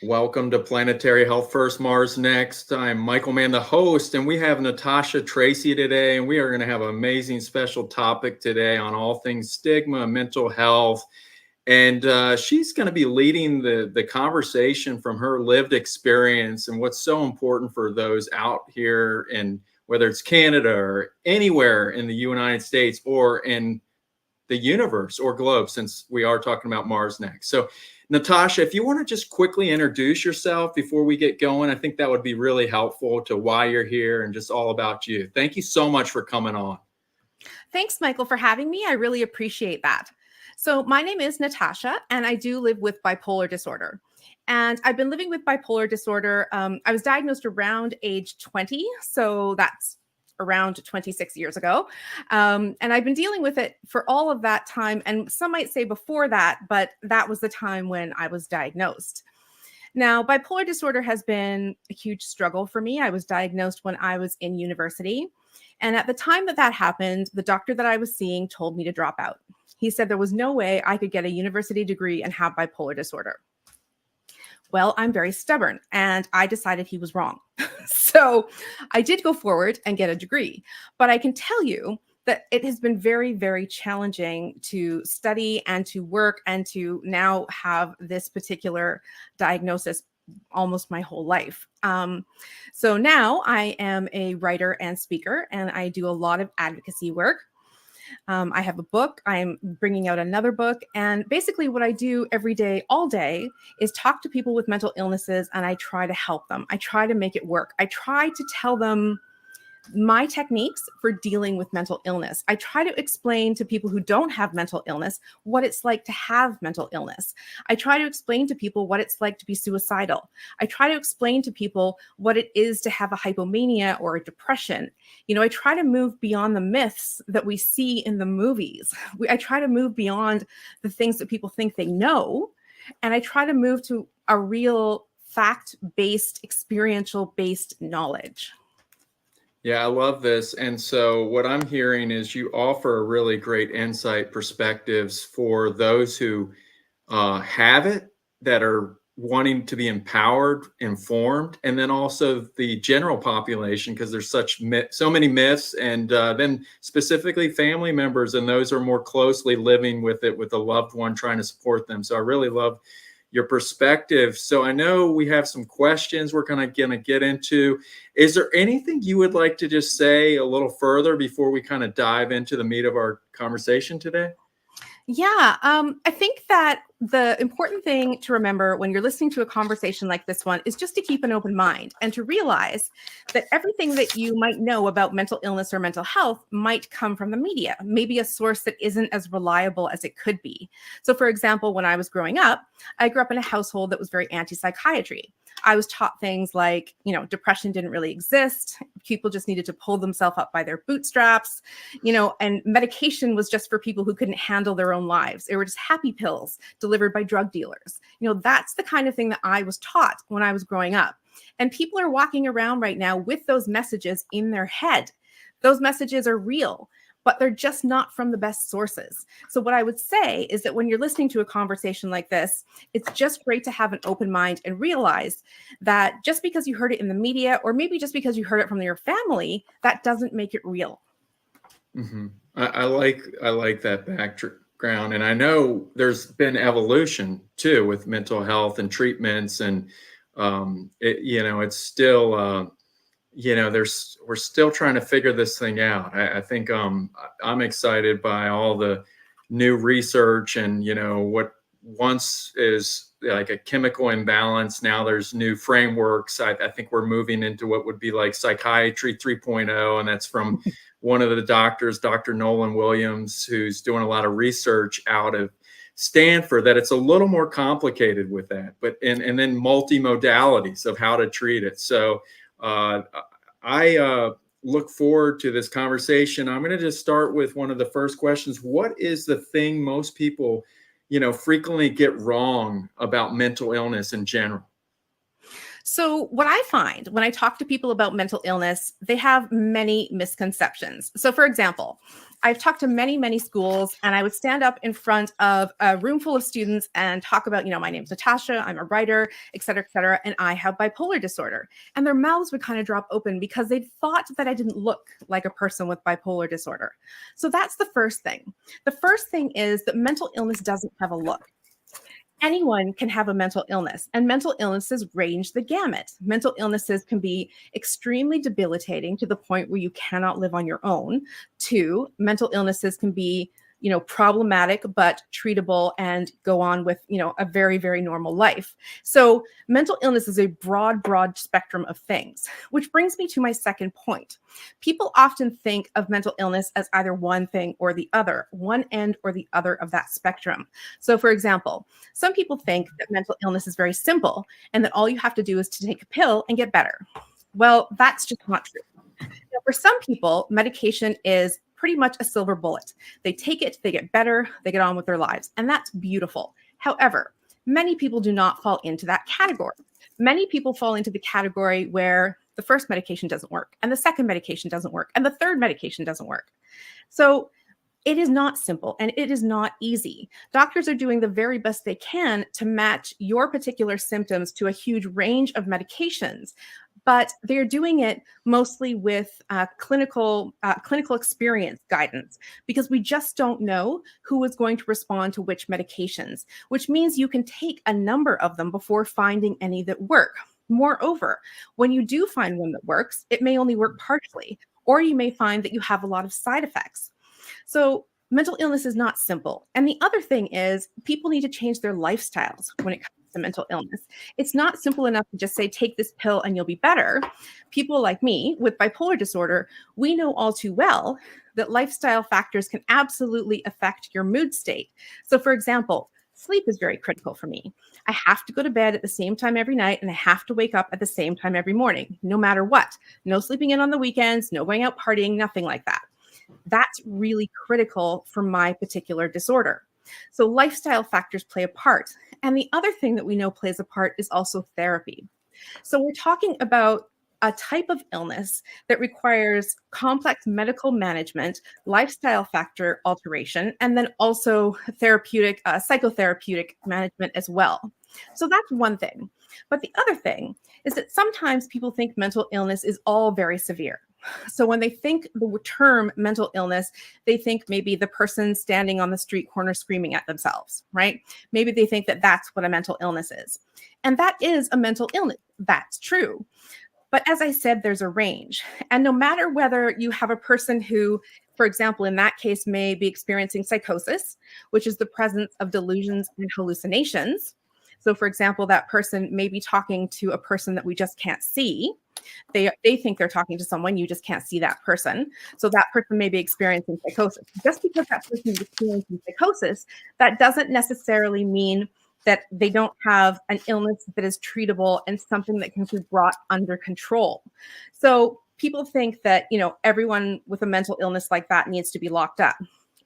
Welcome to Planetary Health First, Mars Next. I'm Michael Mann, the host, and we have Natasha Tracy today, and we are going to have an amazing special topic today on all things stigma, mental health, and she's going to be leading the conversation from her lived experience and what's so important for those out here, and whether it's Canada or anywhere in the United States or in the universe or globe, since we are talking about Mars next. So Natasha, if you want to just quickly introduce yourself before we get going, I think that would be really helpful to why you're here and just all about you. Thank you so much for coming on. Thanks, Michael, for having me. I really appreciate that. So my name is Natasha, and I do live with bipolar disorder. And I've been living with bipolar disorder. I was diagnosed around age 20, so that's around 26 years ago. And I've been dealing with it for all of that time. And some might say before that, but that was the time when I was diagnosed. Now, bipolar disorder has been a huge struggle for me. I was diagnosed when I was in university. And at the time that happened, the doctor that I was seeing told me to drop out. He said there was no way I could get a university degree and have bipolar disorder. Well, I'm very stubborn, and I decided he was wrong. So I did go forward and get a degree, but I can tell you that it has been very, very challenging to study and to work and to now have this particular diagnosis almost my whole life. So now I am a writer and speaker, and I do a lot of advocacy work. I have a book. I'm bringing out another book. And basically what I do every day, all day, is talk to people with mental illnesses, and I try to help them. I try to make it work. I try to tell them my techniques for dealing with mental illness. I try to explain to people who don't have mental illness what it's like to have mental illness. I try to explain to people what it's like to be suicidal. I try to explain to people what it is to have a hypomania or a depression. You know, I try to move beyond the myths that we see in the movies. I try to move beyond the things that people think they know, and I try to move to a real fact-based, experiential-based knowledge. Yeah, I love this. And so what I'm hearing is you offer really great insight perspectives for those who have it, that are wanting to be empowered, informed, and then also the general population, because there's so many myths, and then specifically family members, and those are more closely living with it with a loved one trying to support them. So I really love your perspective. So I know we have some questions we're gonna get into. Is there anything you would like to just say a little further before we kind of dive into the meat of our conversation today? Yeah, I think that the important thing to remember when you're listening to a conversation like this one is just to keep an open mind and to realize that everything that you might know about mental illness or mental health might come from the media, maybe a source that isn't as reliable as it could be. So for example, when I was growing up, I grew up in a household that was very anti-psychiatry. I was taught things like, you know, depression didn't really exist. People just needed to pull themselves up by their bootstraps, you know, and medication was just for people who couldn't handle their own lives. They were just happy pills delivered by drug dealers. You know, that's the kind of thing that I was taught when I was growing up. And people are walking around right now with those messages in their head. Those messages are real, but they're just not from the best sources. So what I would say is that when you're listening to a conversation like this, it's just great to have an open mind and realize that just because you heard it in the media, or maybe just because you heard it from your family, that doesn't make it real. Mm-hmm. I like that background, and I know there's been evolution too with mental health and treatments, and it's still we're still trying to figure this thing out. I think I'm excited by all the new research, and what once is like a chemical imbalance, now there's new frameworks. I think we're moving into what would be like psychiatry 3.0, and that's from one of the doctors, Dr. Nolan Williams, who's doing a lot of research out of Stanford, that it's a little more complicated with that, but and then multimodalities of how to treat it. So I look forward to this conversation. I'm going to just start with one of the first questions. What is the thing most people, frequently get wrong about mental illness in general? So, what I find when I talk to people about mental illness, they have many misconceptions. So, for example, I've talked to many, many schools, and I would stand up in front of a room full of students and talk about, my name's Natasha, I'm a writer, et cetera, and I have bipolar disorder. And their mouths would kind of drop open because they thought that I didn't look like a person with bipolar disorder. So, that's the first thing. The first thing is that mental illness doesn't have a look. Anyone can have a mental illness, and mental illnesses range the gamut. Mental illnesses can be extremely debilitating to the point where you cannot live on your own. Two, mental illnesses can be, problematic but treatable and go on with, a very, very normal life. So, mental illness is a broad, broad spectrum of things, which brings me to my second point. People often think of mental illness as either one thing or the other, one end or the other of that spectrum. So, for example, some people think that mental illness is very simple and that all you have to do is to take a pill and get better. Well, that's just not true. Now, for some people, medication is pretty much a silver bullet. They take it, they get better, they get on with their lives, and that's beautiful. However, many people do not fall into that category. Many people fall into the category where the first medication doesn't work, and the second medication doesn't work, and the third medication doesn't work. So, it is not simple and it is not easy. Doctors are doing the very best they can to match your particular symptoms to a huge range of medications, but they're doing it mostly with clinical experience guidance because we just don't know who is going to respond to which medications, which means you can take a number of them before finding any that work. Moreover, when you do find one that works, it may only work partially, or you may find that you have a lot of side effects. So, mental illness is not simple. And the other thing is, people need to change their lifestyles when it comes to mental illness. It's not simple enough to just say, take this pill and you'll be better. People like me with bipolar disorder, we know all too well that lifestyle factors can absolutely affect your mood state. So, for example, sleep is very critical for me. I have to go to bed at the same time every night, and I have to wake up at the same time every morning, no matter what. No sleeping in on the weekends, no going out partying, nothing like that. That's really critical for my particular disorder. So lifestyle factors play a part. And the other thing that we know plays a part is also therapy. So we're talking about a type of illness that requires complex medical management, lifestyle factor alteration, and then also therapeutic, psychotherapeutic management as well. So that's one thing. But the other thing is that sometimes people think mental illness is all very severe. So when they think the term mental illness, they think maybe the person standing on the street corner screaming at themselves, right? Maybe they think that that's what a mental illness is. And that is a mental illness. That's true. But as I said, there's a range. And no matter whether you have a person who, for example, in that case, may be experiencing psychosis, which is the presence of delusions and hallucinations. So, for example, that person may be talking to a person that we just can't see. They think they're talking to someone, you just can't see that person. So that person may be experiencing psychosis. Just because that person is experiencing psychosis, that doesn't necessarily mean that they don't have an illness that is treatable and something that can be brought under control. So people think that, everyone with a mental illness like that needs to be locked up.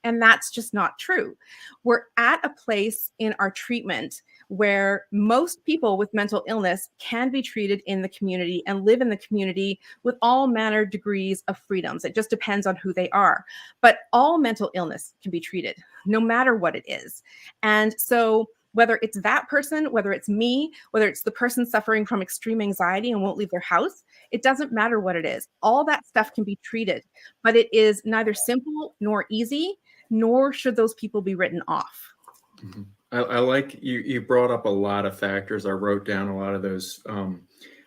And that's just not true. We're at a place in our treatment where most people with mental illness can be treated in the community and live in the community with all manner degrees of freedoms. It just depends on who they are. But all mental illness can be treated, no matter what it is. And so whether it's that person, whether it's me, whether it's the person suffering from extreme anxiety and won't leave their house, it doesn't matter what it is. All that stuff can be treated, but it is neither simple nor easy, nor should those people be written off. Mhm. I like you brought up a lot of factors. I wrote down a lot of those.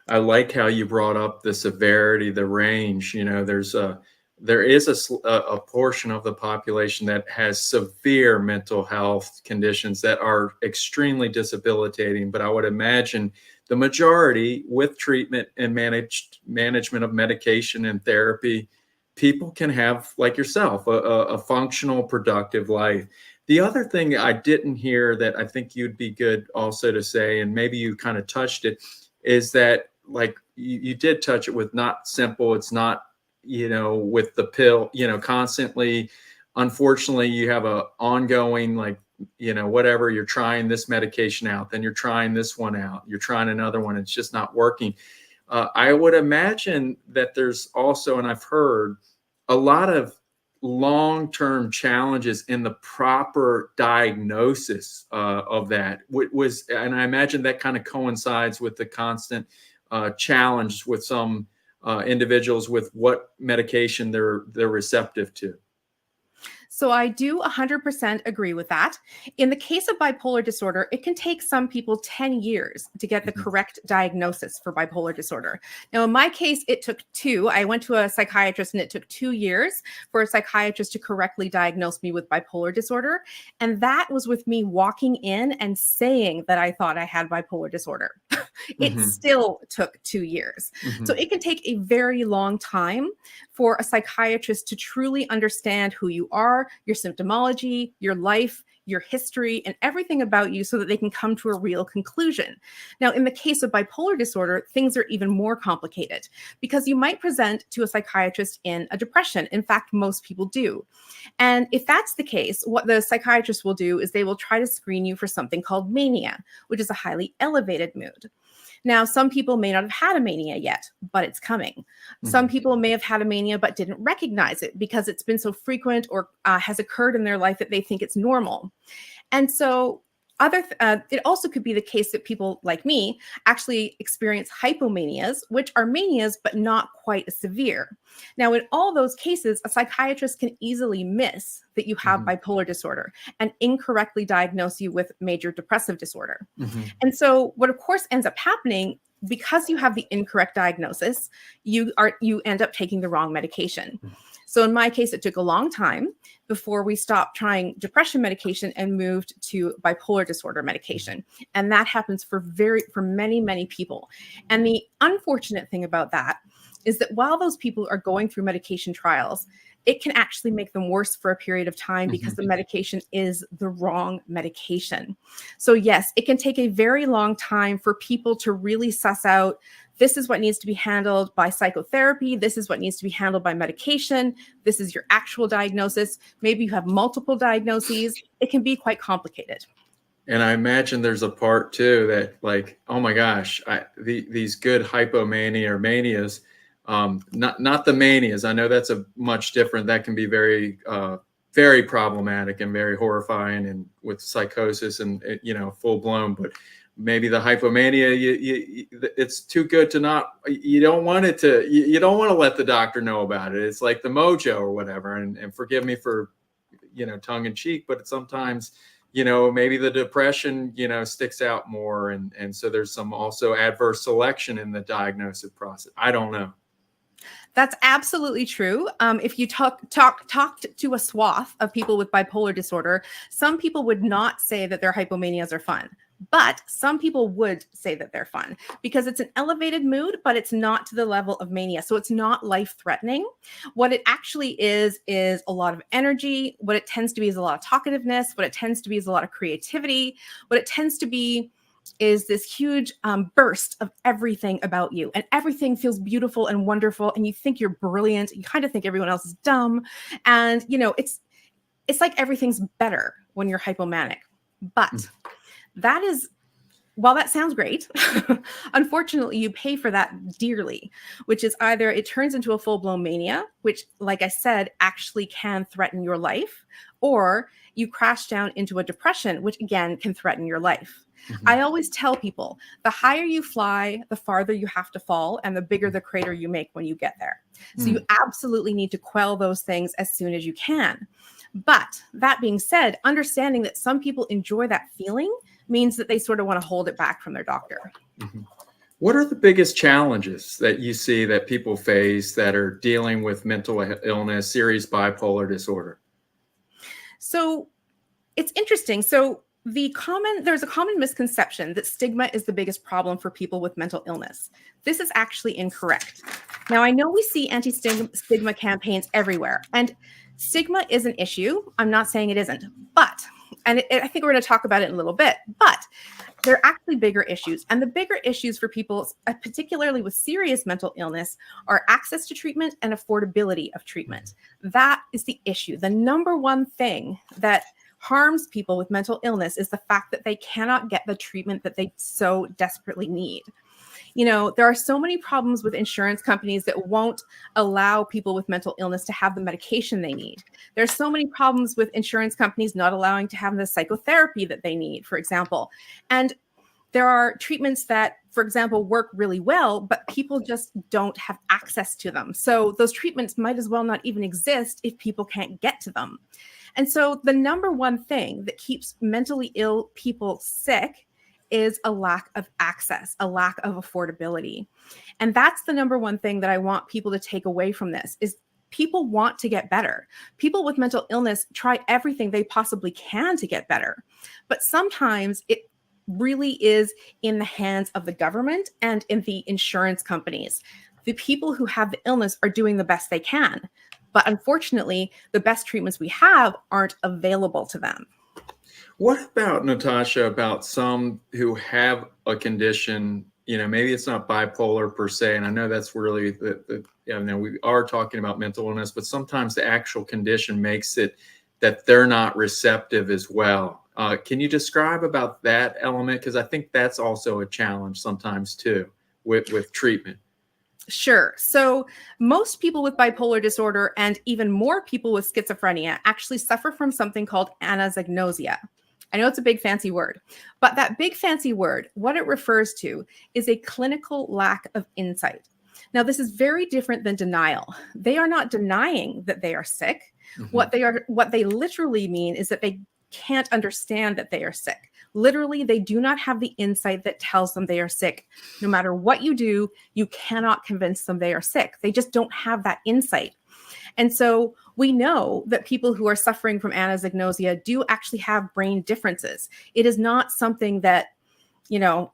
I like how you brought up the severity, the range. There is a portion of the population that has severe mental health conditions that are extremely debilitating. But I would imagine the majority, with treatment and management of medication and therapy, people can have, like yourself, a functional, productive life. The other thing I didn't hear that I think you'd be good also to say, and maybe you kind of touched it, is that like you did touch it with not simple. It's not, with the pill, constantly. Unfortunately, you have a ongoing like whatever, you're trying this medication out, then you're trying this one out, you're trying another one, it's just not working. I would imagine that there's also, and I've heard, a lot of long-term challenges in the proper diagnosis of that. And I imagine that kind of coincides with the constant challenge with some individuals with what medication they're receptive to. So I do 100% agree with that. In the case of bipolar disorder, it can take some people 10 years to get the correct diagnosis for bipolar disorder. Now, in my case, it took 2. I went to a psychiatrist and it took 2 years for a psychiatrist to correctly diagnose me with bipolar disorder. And that was with me walking in and saying that I thought I had bipolar disorder. It still took 2 years. So it can take a very long time for a psychiatrist to truly understand who you are, your symptomology, your life, your history, and everything about you so that they can come to a real conclusion. Now, in the case of bipolar disorder, things are even more complicated because you might present to a psychiatrist in a depression. In fact, most people do. And if that's the case, what the psychiatrist will do is they will try to screen you for something called mania, which is a highly elevated mood. Now, some people may not have had a mania yet, but it's coming. Some people may have had a mania but didn't recognize it because it's been so frequent or has occurred in their life that they think it's normal. And so it also could be the case that people like me actually experience hypomanias, which are manias, but not quite as severe. Now, in all those cases, a psychiatrist can easily miss that you have bipolar disorder and incorrectly diagnose you with major depressive disorder. And so what, of course, ends up happening, because you have the incorrect diagnosis, you end up taking the wrong medication. So in my case, it took a long time before we stopped trying depression medication and moved to bipolar disorder medication. And that happens for many, many people. And the unfortunate thing about that is that while those people are going through medication trials, it can actually make them worse for a period of time because the medication is the wrong medication. So yes, it can take a very long time for people to really suss out, this is what needs to be handled by psychotherapy. This is what needs to be handled by medication. This is your actual diagnosis. Maybe you have multiple diagnoses. It can be quite complicated. And I imagine there's a part too that, like, oh my gosh, these good hypomania or manias, not the manias. I know that's a much different. That can be very, very problematic and very horrifying, and with psychosis and full blown. But maybe the hypomania, it's too good to not. You don't want it to. You don't want to let the doctor know about it. It's like the mojo or whatever. And forgive me for tongue in cheek, but sometimes maybe the depression sticks out more, and so there's some also adverse selection in the diagnosis process. I don't know. That's absolutely true. If you talked to a swath of people with bipolar disorder, some people would not say that their hypomanias are fun, but some people would say that they're fun because it's an elevated mood, but it's not to the level of mania. So it's not life-threatening. What it actually is a lot of energy. What it tends to be is a lot of talkativeness. What it tends to be is a lot of creativity. What it tends to be is this huge burst of everything about you, and everything feels beautiful and wonderful, and you think you're brilliant. You kind of think everyone else is dumb, and it's like everything's better when you're hypomanic. But that is, while that sounds great, unfortunately, you pay for that dearly, which is either it turns into a full-blown mania, which, like I said, actually can threaten your life, or you crash down into a depression, which again can threaten your life. I always tell people, the higher you fly, the farther you have to fall, and the bigger the crater you make when you get there. So you absolutely need to quell those things as soon as you can. But that being said, understanding that some people enjoy that feeling means that they sort of want to hold it back from their doctor. What are the biggest challenges that you see that people face that are dealing with mental illness, serious bipolar disorder? So it's interesting. So there's a common misconception that stigma is the biggest problem for people with mental illness. This is actually incorrect. Now, I know we see anti-stigma campaigns everywhere, and stigma is an issue. I'm not saying it isn't, but, and I think we're going to talk about it in a little bit, but there are actually bigger issues. And the bigger issues for people, particularly with serious mental illness, are access to treatment and affordability of treatment. That is the issue. The number one thing that harms people with mental illness is the fact that they cannot get the treatment that they so desperately need. There are so many problems with insurance companies that won't allow people with mental illness to have the medication they need. There's so many problems with insurance companies not allowing to have the psychotherapy that they need, for example. And there are treatments that, for example, work really well, but people just don't have access to them. So those treatments might as well not even exist if people can't get to them. And so the number one thing that keeps mentally ill people sick is a lack of access, a lack of affordability. And that's the number one thing that I want people to take away from this is people want to get better. People with mental illness try everything they possibly can to get better. But sometimes it really is in the hands of the government and in the insurance companies. The people who have the illness are doing the best they can. But unfortunately, the best treatments we have aren't available to them. What about, Natasha, about some who have a condition, maybe it's not bipolar per se, and I know that's really we are talking about mental illness, but sometimes the actual condition makes it that they're not receptive as well. Can you describe about that element? Because I think that's also a challenge sometimes too with treatment. Sure. So most people with bipolar disorder and even more people with schizophrenia actually suffer from something called anosognosia. I know it's a big fancy word, but that big fancy word, what it refers to is a clinical lack of insight. Now, this is very different than denial. They are not denying that they are sick. Mm-hmm. What they literally mean is that they can't understand that they are sick. Literally, they do not have the insight that tells them they are sick. No matter what you do, you cannot convince them they are sick. They just don't have that insight. And so we know that people who are suffering from anosognosia do actually have brain differences. It is not something that,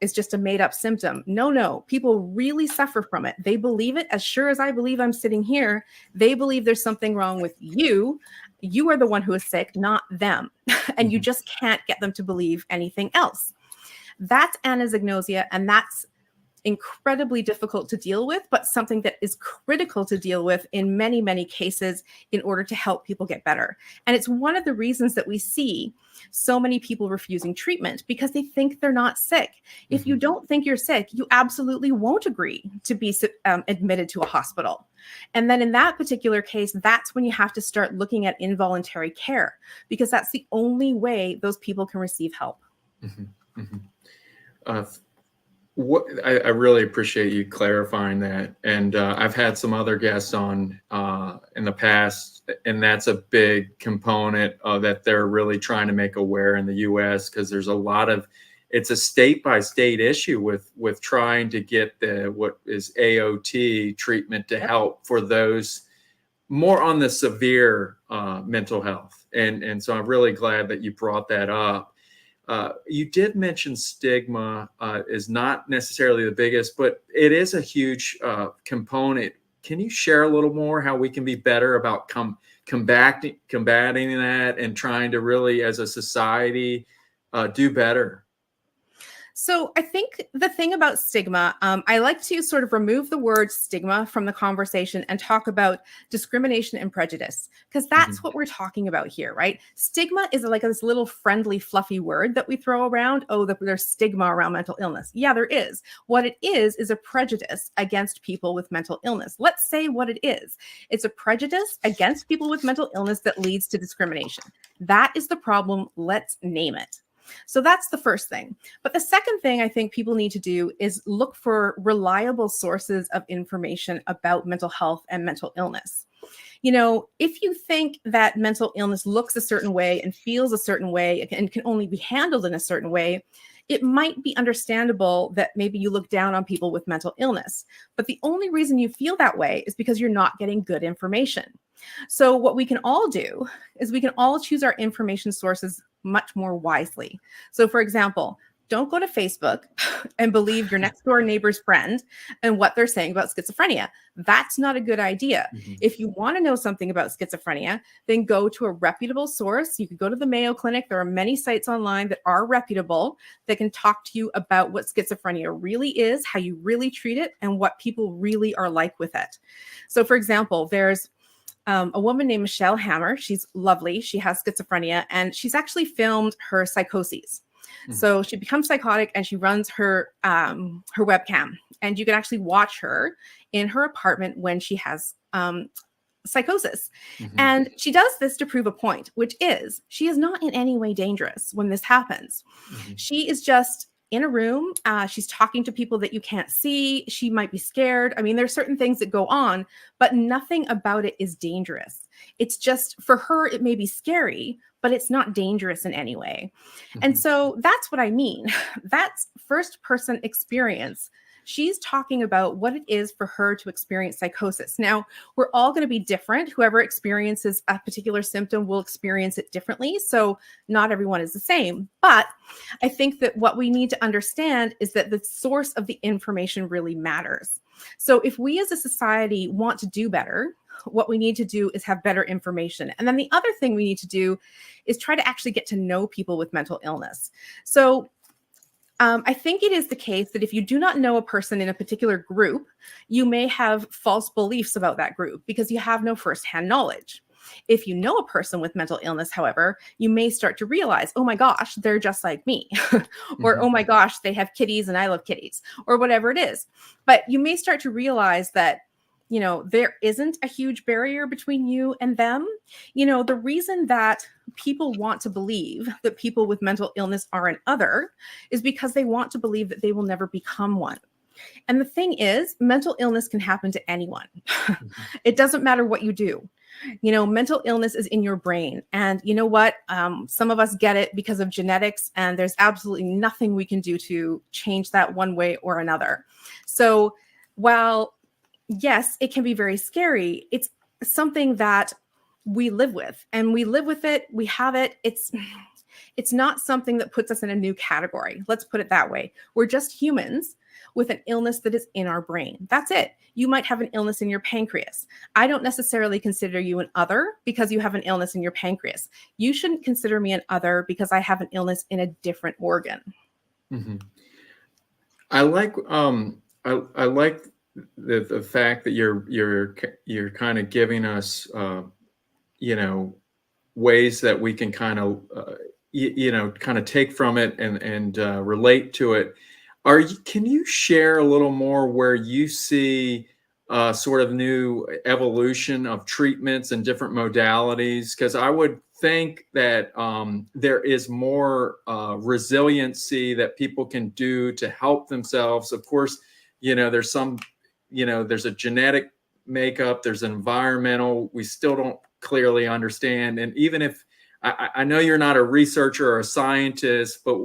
is just a made up symptom. No, people really suffer from it. They believe it as sure as I believe I'm sitting here. They believe there's something wrong with you. You are the one who is sick, not them. And you just can't get them to believe anything else. That's anosognosia, and that's incredibly difficult to deal with, but something that is critical to deal with in many, many cases in order to help people get better. And it's one of the reasons that we see so many people refusing treatment because they think they're not sick. If you don't think you're sick, you absolutely won't agree to be admitted to a hospital. And then in that particular case, that's when you have to start looking at involuntary care because that's the only way those people can receive help. Mm-hmm. Mm-hmm. I really appreciate you clarifying that. And I've had some other guests on in the past, and that's a big component that they're really trying to make aware in the U.S. because there's it's a state by state issue with trying to get what is AOT treatment to help for those more on the severe mental health. And so I'm really glad that you brought that up. You did mention stigma is not necessarily the biggest, but it is a huge component. Can you share a little more how we can be better about combating that and trying to really, as a society, do better? So I think the thing about stigma, I like to sort of remove the word stigma from the conversation and talk about discrimination and prejudice, because that's what we're talking about here, right? Stigma is like this little friendly, fluffy word that we throw around. Oh, there's stigma around mental illness. Yeah, there is. What it is a prejudice against people with mental illness. Let's say what it is. It's a prejudice against people with mental illness that leads to discrimination. That is the problem. Let's name it. So that's the first thing. But the second thing I think people need to do is look for reliable sources of information about mental health and mental illness. If you think that mental illness looks a certain way and feels a certain way and can only be handled in a certain way, it might be understandable that maybe you look down on people with mental illness. But the only reason you feel that way is because you're not getting good information. So what we can all do is we can all choose our information sources much more wisely. So for example, don't go to Facebook and believe your next door neighbor's friend and what they're saying about schizophrenia. That's not a good idea. If you want to know something about schizophrenia, then go to a reputable source. You could go to the Mayo Clinic. There are many sites online that are reputable that can talk to you about what schizophrenia really is, how you really treat it, and what people really are like with it. So for example, there's a woman named Michelle Hammer. She's lovely. She has schizophrenia, and she's actually filmed her psychoses. Mhm. So she becomes psychotic, and she runs her webcam, and you can actually watch her in her apartment when she has psychosis. Mhm. And she does this to prove a point, which is she is not in any way dangerous when this happens. Mhm. She is just in a room. She's talking to people that you can't see. She might be scared. I mean, there's certain things that go on, but nothing about it is dangerous. It's just for her, it may be scary, but it's not dangerous in any way. And Mhm. so that's what I mean. That's first person experience. She's talking about what it is for her to experience psychosis. Now, we're all going to be different. Whoever experiences a particular symptom will experience it differently. So, not everyone is the same. But I think that what we need to understand is that the source of the information really matters. So, if we as a society want to do better, what we need to do is have better information. And then the other thing we need to do is try to actually get to know people with mental illness. So, I think it is the case that if you do not know a person in a particular group, you may have false beliefs about that group because you have no firsthand knowledge. If you know a person with mental illness, however, you may start to realize, oh my gosh, they're just like me. Or, oh Mhm. my gosh, they have kitties and I love kitties, or whatever it is. But you may start to realize that, there isn't a huge barrier between you and them. The reason that people want to believe that people with mental illness are an other is because they want to believe that they will never become one. And the thing is, mental illness can happen to anyone. Mhm. It doesn't matter what you do. Mental illness is in your brain. And you know what? Some of us get it because of genetics, and there's absolutely nothing we can do to change that one way or another. So, while yes, it can be very scary, it's something that we live with, and we live with it. We have it. It's not something that puts us in a new category. Let's put it that way. We're just humans with an illness that is in our brain. That's it. You might have an illness in your pancreas. I don't necessarily consider you an other because you have an illness in your pancreas. You shouldn't consider me an other because I have an illness in a different organ. Mhm. I like I like the fact that you're kind of giving us you know ways that we can kind of kind of take from it and relate to it. Can you share a little more where you see sort of new evolution of treatments and different modalities? Because I would think that there is more resiliency that people can do to help themselves. Of course, there's some, there's a genetic makeup, there's environmental. We still don't clearly understand, and even if I know you're not a researcher or a scientist, but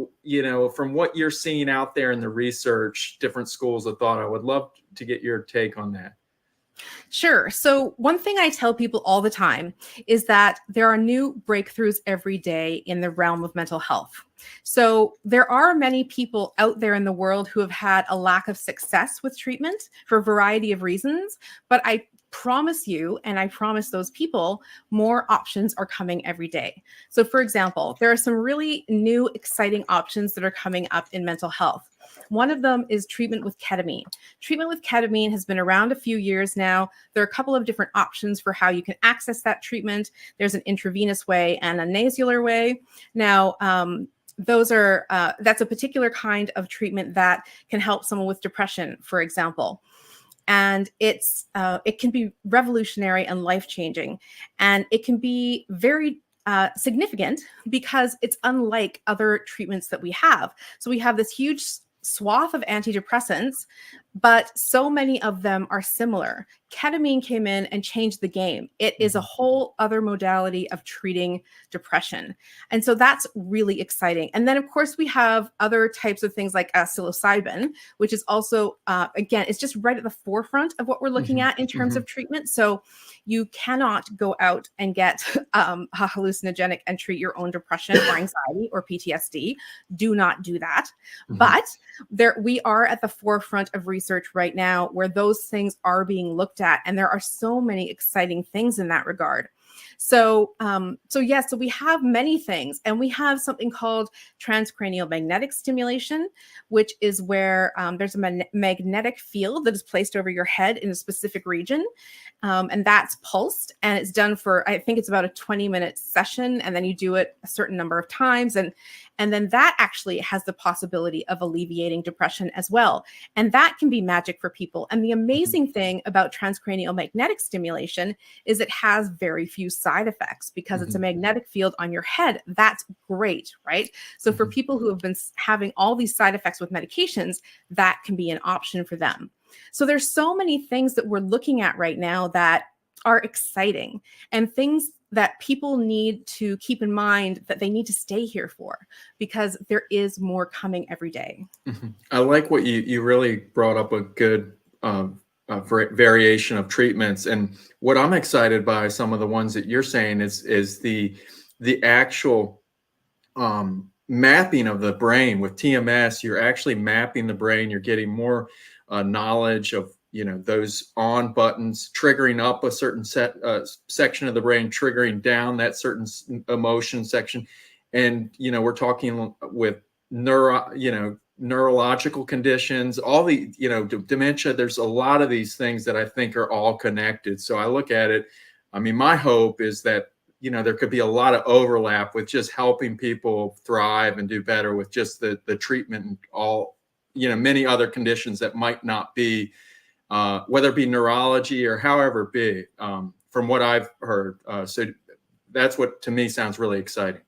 from what you're seeing out there in the research, different schools of thought, I would love to get your take on that. Sure. So, one thing I tell people all the time is that there are new breakthroughs every day in the realm of mental health. So, there are many people out there in the world who have had a lack of success with treatment for a variety of reasons. But I promise you, and I promise those people, more options are coming every day. So, for example, there are some really new, exciting options that are coming up in mental health. One of them is treatment with ketamine. Treatment with ketamine has been around a few years now. There are a couple of different options for how you can access that treatment. There's an intravenous way and a nasular way. Now, that's a particular kind of treatment that can help someone with depression, for example. And it can be revolutionary and life changing, and it can be very significant because it's unlike other treatments that we have. So we have this huge swath of antidepressants, but so many of them are similar. Ketamine came in and changed the game. It is a Mhm. whole other modality of treating depression. And so that's really exciting. And then, of course, we have other types of things like psilocybin, which is also, again, it's just right at the forefront of what we're looking Mhm. at in terms Mhm. of treatment. So you cannot go out and get a hallucinogenic and treat your own depression or anxiety or PTSD. Do not do that. Mhm. But we are at the forefront of research right now where those things are being looked at, and there are so many exciting things in that regard. So we have many things, and we have something called transcranial magnetic stimulation, which is where there's a magnetic field that is placed over your head in a specific region, and that's pulsed, and it's done for, I think it's about a 20-minute session, and then you do it a certain number of times, and then that actually has the possibility of alleviating depression as well. And that can be magic for people. And the amazing thing about transcranial magnetic stimulation is it has very few side effects because it's a magnetic field on your head. That's great, right? So for people who have been having all these side effects with medications, that can be an option for them. So there's so many things that we're looking at right now that are exciting, and things that people need to keep in mind that they need to stay here for, because there is more coming every day. I like what you really brought up, a good variation of treatments. And what I'm excited by, some of the ones that you're saying, is the actual mapping of the brain. With TMS, you're actually mapping the brain. You're getting more knowledge of, those on buttons, triggering up a certain section of the brain, triggering down that certain emotion section. And, we're talking with neurological conditions, all the, dementia. There's a lot of these things that I think are all connected. So I look at it, I mean, my hope is that, there could be a lot of overlap with just helping people thrive and do better with just the treatment and all, many other conditions that might not be, whether it be neurology or however it be, from what I've heard. So that's what, to me, sounds really exciting.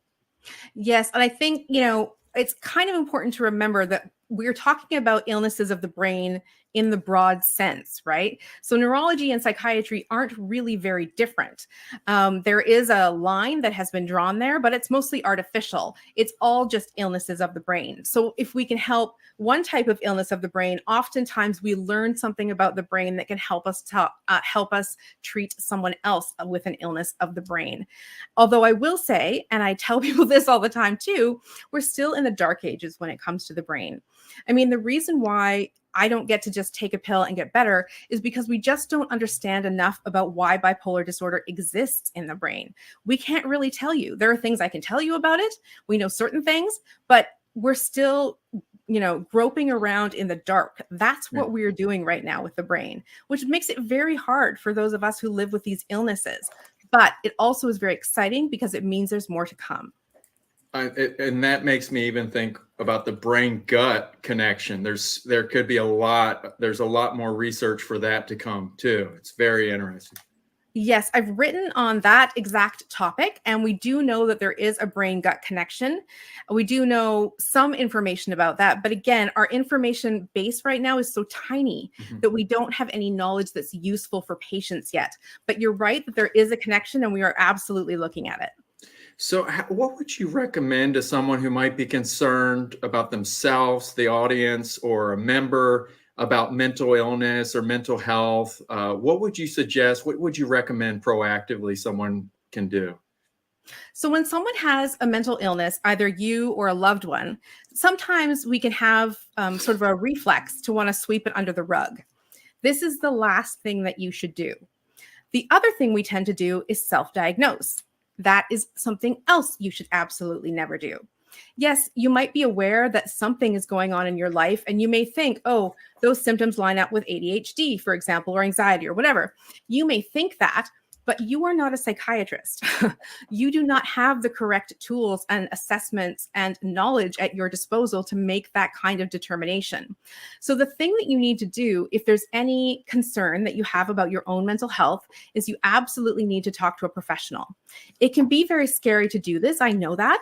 Yes. And I think, it's kind of important to remember that we're talking about illnesses of the brain in the broad sense, right? So neurology and psychiatry aren't really very different. There is a line that has been drawn there, but it's mostly artificial. It's all just illnesses of the brain. So if we can help one type of illness of the brain, oftentimes we learn something about the brain that can help us treat someone else with an illness of the brain. Although I will say, and I tell people this all the time too, we're still in the dark ages when it comes to the brain. I mean, the reason why I don't get to just take a pill and get better is because we just don't understand enough about why bipolar disorder exists in the brain. We can't really tell you. There are things I can tell you about it. We know certain things, but we're still, groping around in the dark. That's what we're doing right now with the brain, which makes it very hard for those of us who live with these illnesses. But it also is very exciting because it means there's more to come. And that makes me even think about the brain gut connection. There's a lot more research for that to come too. It's very interesting. Yes, I've written on that exact topic, and we do know that there is a brain gut connection. We do know some information about that, but again, our information base right now is so tiny that we don't have any knowledge that's useful for patients yet. But you're right that there is a connection, and we are absolutely looking at it. So what would you recommend to someone who might be concerned about themselves, the audience, or a member, about mental illness or mental health? What would you suggest? What would you recommend proactively someone can do? So when someone has a mental illness, either you or a loved one, sometimes we can have sort of a reflex to want to sweep it under the rug. This is the last thing that you should do. The other thing we tend to do is self-diagnose. That is something else you should absolutely never do. Yes, you might be aware that something is going on in your life, and you may think, oh, those symptoms line up with ADHD, for example, or anxiety or whatever. You may think that, but you are not a psychiatrist. You do not have the correct tools and assessments and knowledge at your disposal to make that kind of determination. So the thing that you need to do, if there's any concern that you have about your own mental health, is you absolutely need to talk to a professional. It can be very scary to do this. I know that.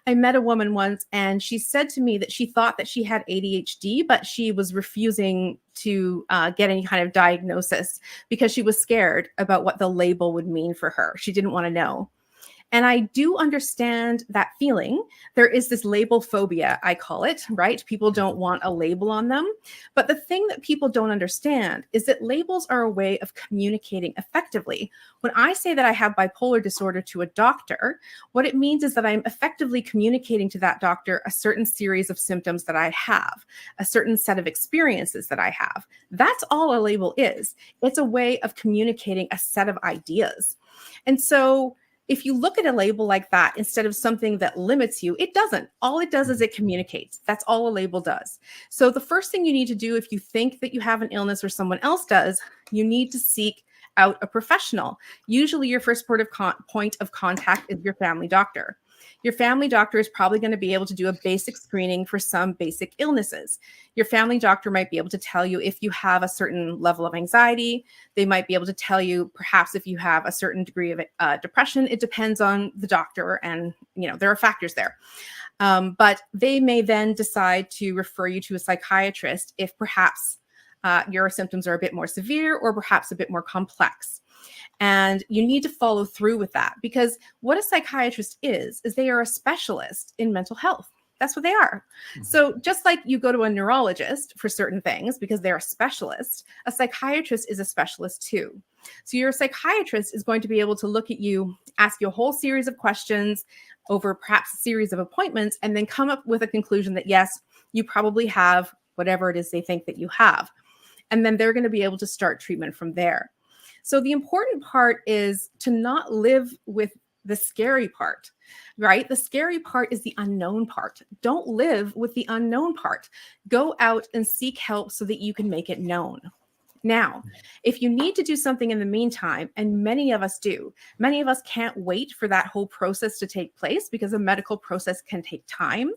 I met a woman once, and she said to me that she thought that she had ADHD, but she was refusing to get any kind of diagnosis because she was scared about what the label would mean for her. She didn't want to know. And I do understand that feeling. There is this label phobia, I call it, right? People don't want a label on them. But the thing that people don't understand is that labels are a way of communicating effectively. When I say that I have bipolar disorder to a doctor, what it means is that I'm effectively communicating to that doctor a certain series of symptoms that I have, a certain set of experiences that I have. That's all a label is. It's a way of communicating a set of ideas. And so if you look at a label like that instead of something that limits you, it doesn't. All it does is it communicates. That's all a label does. So the first thing you need to do if you think that you have an illness or someone else does, you need to seek out a professional. Usually your first point of contact is your family doctor. Your family doctor is probably going to be able to do a basic screening for some basic illnesses. Your family doctor might be able to tell you if you have a certain level of anxiety. They might be able to tell you perhaps if you have a certain degree of depression. It depends on the doctor, and there are factors there. But they may then decide to refer you to a psychiatrist if perhaps your symptoms are a bit more severe or perhaps a bit more complex. And you need to follow through with that, because what a psychiatrist is they are a specialist in mental health. That's what they are. So just like you go to a neurologist for certain things because they're a specialist, a psychiatrist is a specialist too. So your psychiatrist is going to be able to look at you, ask you a whole series of questions over perhaps a series of appointments, and then come up with a conclusion that, yes, you probably have whatever it is they think that you have. And then they're going to be able to start treatment from there. So the important part is to not live with the scary part, right? The scary part is the unknown part. Don't live with the unknown part. Go out and seek help so that you can make it known. Now, if you need to do something in the meantime, and many of us do, many of us can't wait for that whole process to take place because a medical process can take time,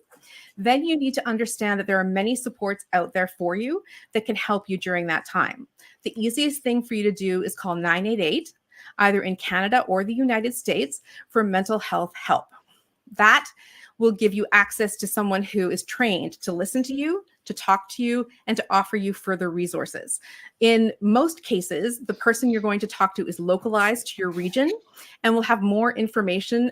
then you need to understand that there are many supports out there for you that can help you during that time. The easiest thing for you to do is call 988, either in Canada or the United States, for mental health help. That will give you access to someone who is trained to listen to you, to talk to you, and to offer you further resources. In most cases, the person you're going to talk to is localized to your region and will have more information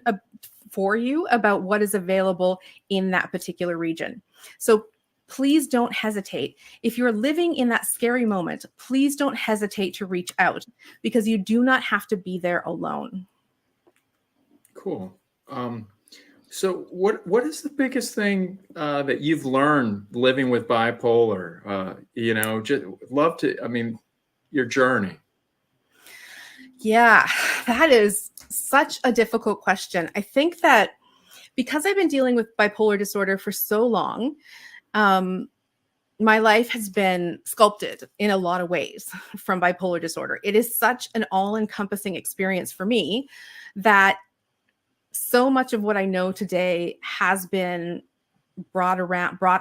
for you about what is available in that particular region. So please don't hesitate. If you're living in that scary moment, please don't hesitate to reach out, because you do not have to be there alone. Cool. So what is the biggest thing that you've learned living with bipolar? Just love to, your journey. Yeah, that is such a difficult question. I think that because I've been dealing with bipolar disorder for so long, my life has been sculpted in a lot of ways from bipolar disorder. It is such an all-encompassing experience for me that so much of what I know today has been brought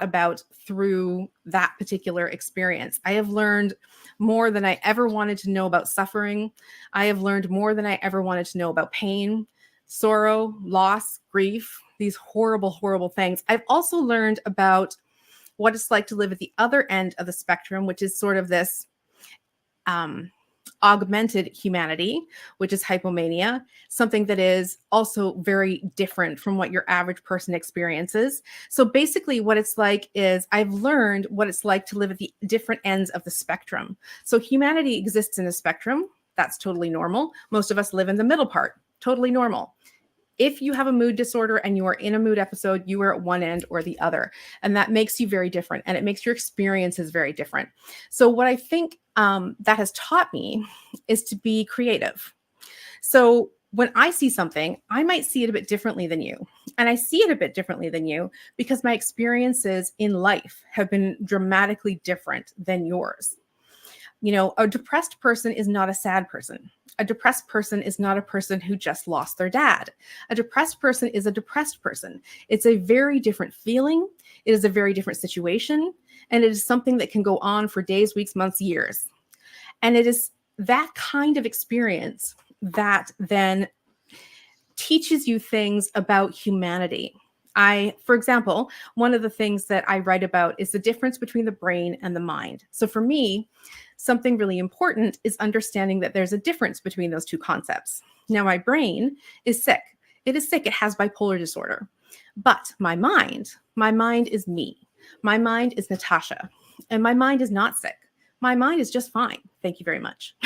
about through that particular experience. I have learned more than I ever wanted to know about suffering. I have learned more than I ever wanted to know about pain, sorrow, loss, grief, these horrible, horrible things. I've also learned about what it's like to live at the other end of the spectrum, which is sort of this augmented humanity, which is hypomania, something that is also very different from what your average person experiences. So basically what it's like is I've learned what it's like to live at the different ends of the spectrum. So humanity exists in a spectrum. That's totally normal. Most of us live in the middle part. Totally normal. If you have a mood disorder and you are in a mood episode, you are at one end or the other. And that makes you very different. And it makes your experiences very different. So what I think that has taught me is to be creative. So when I see something, I might see it a bit differently than you. And I see it a bit differently than you because my experiences in life have been dramatically different than yours. A depressed person is not a sad person. A depressed person is not a person who just lost their dad. A depressed person is a depressed person. It's a very different feeling. It is a very different situation. And it is something that can go on for days, weeks, months, years. And it is that kind of experience that then teaches you things about humanity. For example, one of the things that I write about is the difference between the brain and the mind. So for me, something really important is understanding that there's a difference between those two concepts. Now, my brain is sick. It is sick. It has bipolar disorder. But my mind is me. My mind is Natasha. And my mind is not sick. My mind is just fine. Thank you very much.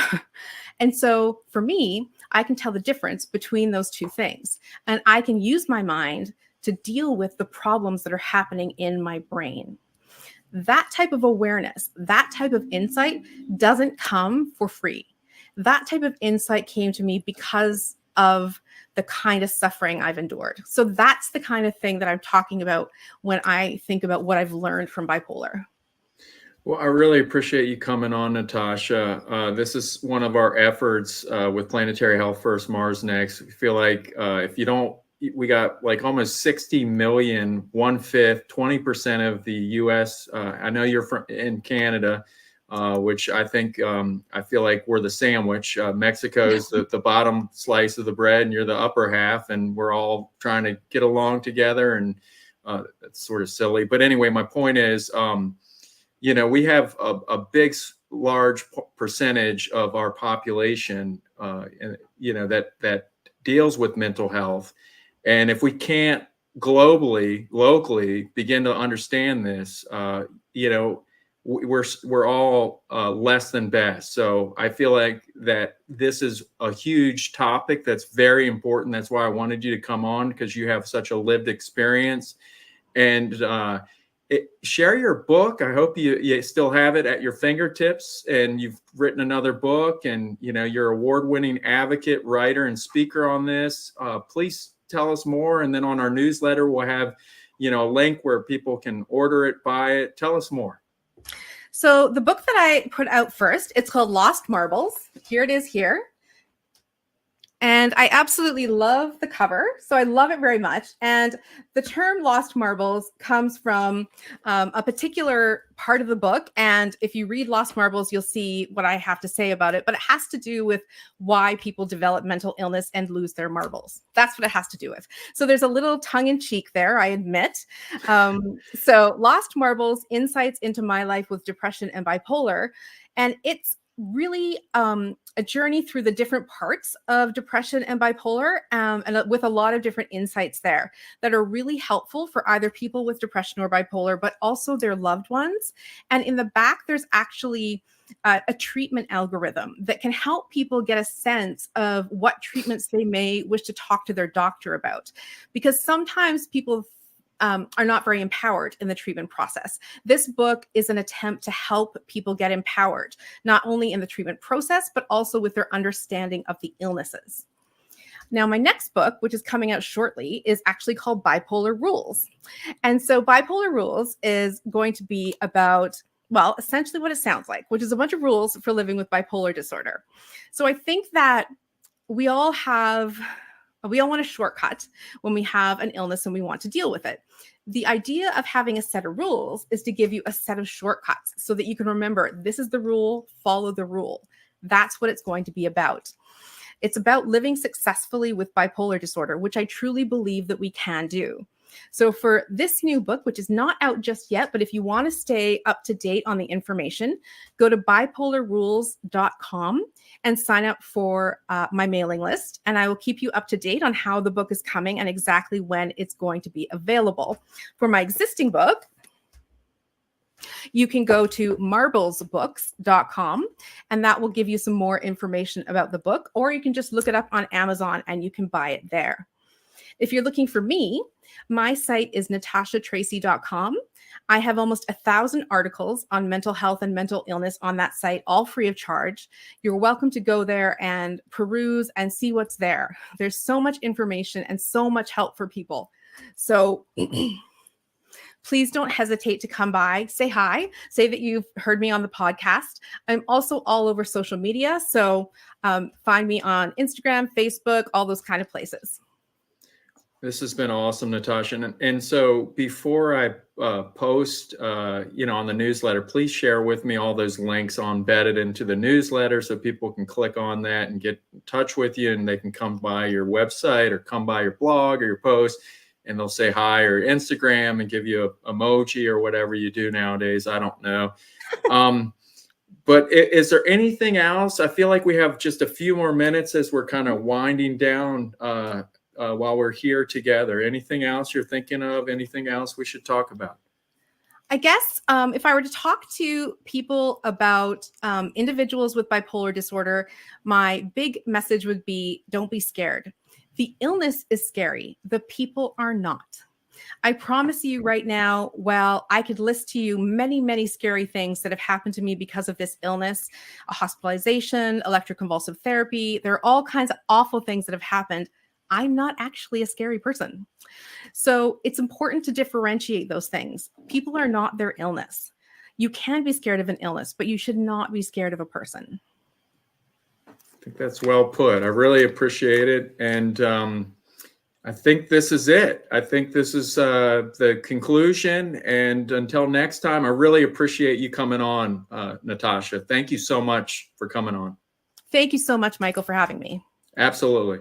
And so for me, I can tell the difference between those two things. And I can use my mind to deal with the problems that are happening in my brain. That type of awareness, that type of insight doesn't come for free. That type of insight came to me because of the kind of suffering I've endured. So that's the kind of thing that I'm talking about when I think about what I've learned from bipolar. Well, I really appreciate you coming on, Natasha. This is one of our efforts with Planetary Health First, Mars Next. We feel like if you don't, we got like almost 60 million, 1/5, 20% of the US. I know you're from in Canada, which I think I feel like we're the sandwich. Mexico's the bottom slice of the bread, and you're the upper half, and we're all trying to get along together. And that's sort of silly. But anyway, my point is, we have a big, large percentage of our population, that deals with mental health. And if we can't globally, locally begin to understand this, we're all less than best. So I feel like that this is a huge topic that's very important. That's why I wanted you to come on, because you have such a lived experience. And share your book. I hope you still have it at your fingertips, and you've written another book, and you're award-winning advocate, writer, and speaker on this. Please tell us more. And then on our newsletter, we'll have a link where people can order it, buy it. Tell us more. So the book that I put out first, it's called Lost Marbles. Here it is here. And I absolutely love the cover. So I love it very much. And the term Lost Marbles comes from a particular part of the book. And if you read Lost Marbles, you'll see what I have to say about it. But it has to do with why people develop mental illness and lose their marbles. That's what it has to do with. So there's a little tongue in cheek there, I admit. So Lost Marbles, Insights into My Life with Depression and Bipolar. And it's really a journey through the different parts of depression and bipolar, and with a lot of different insights there that are really helpful for either people with depression or bipolar, but also their loved ones. And in the back, there's actually a treatment algorithm that can help people get a sense of what treatments they may wish to talk to their doctor about. Because sometimes people are not very empowered in the treatment process. This book is an attempt to help people get empowered, not only in the treatment process, but also with their understanding of the illnesses. Now, my next book, which is coming out shortly, is actually called Bipolar Rules. And so Bipolar Rules is going to be about, well, essentially what it sounds like, which is a bunch of rules for living with bipolar disorder. So I think that we all want a shortcut when we have an illness and we want to deal with it. The idea of having a set of rules is to give you a set of shortcuts so that you can remember, this is the rule, follow the rule. That's what it's going to be about. It's about living successfully with bipolar disorder, which I truly believe that we can do. So for this new book, which is not out just yet, but if you want to stay up to date on the information, go to bipolarrules.com and sign up for my mailing list. And I will keep you up to date on how the book is coming and exactly when it's going to be available. For my existing book, you can go to marblesbooks.com, and that will give you some more information about the book, or you can just look it up on Amazon and you can buy it there. If you're looking for me, my site is natashatracy.com. I have almost 1,000 articles on mental health and mental illness on that site, all free of charge. You're welcome to go there and peruse and see what's there. There's so much information and so much help for people. So please don't hesitate to come by, say hi, say that you've heard me on the podcast. I'm also all over social media. So find me on Instagram, Facebook, all those kind of places. This has been awesome, Natasha. And so before I post, on the newsletter, please share with me all those links embedded into the newsletter so people can click on that and get in touch with you, and they can come by your website or come by your blog or your post, and they'll say hi, or Instagram and give you an emoji or whatever you do nowadays. I don't know. But is there anything else? I feel like we have just a few more minutes as we're kind of winding down while we're here together. Anything else you're thinking of? Anything else we should talk about? I guess if I were to talk to people about individuals with bipolar disorder, my big message would be, don't be scared. The illness is scary. The people are not. I promise you right now, well, I could list to you many, many scary things that have happened to me because of this illness, a hospitalization, electroconvulsive therapy. There are all kinds of awful things that have happened. I'm not actually a scary person. So it's important to differentiate those things. People are not their illness. You can be scared of an illness, but you should not be scared of a person. I think that's well put. I really appreciate it. And I think this is it. I think this is the conclusion. And until next time, I really appreciate you coming on, Natasha. Thank you so much for coming on. Thank you so much, Michael, for having me. Absolutely.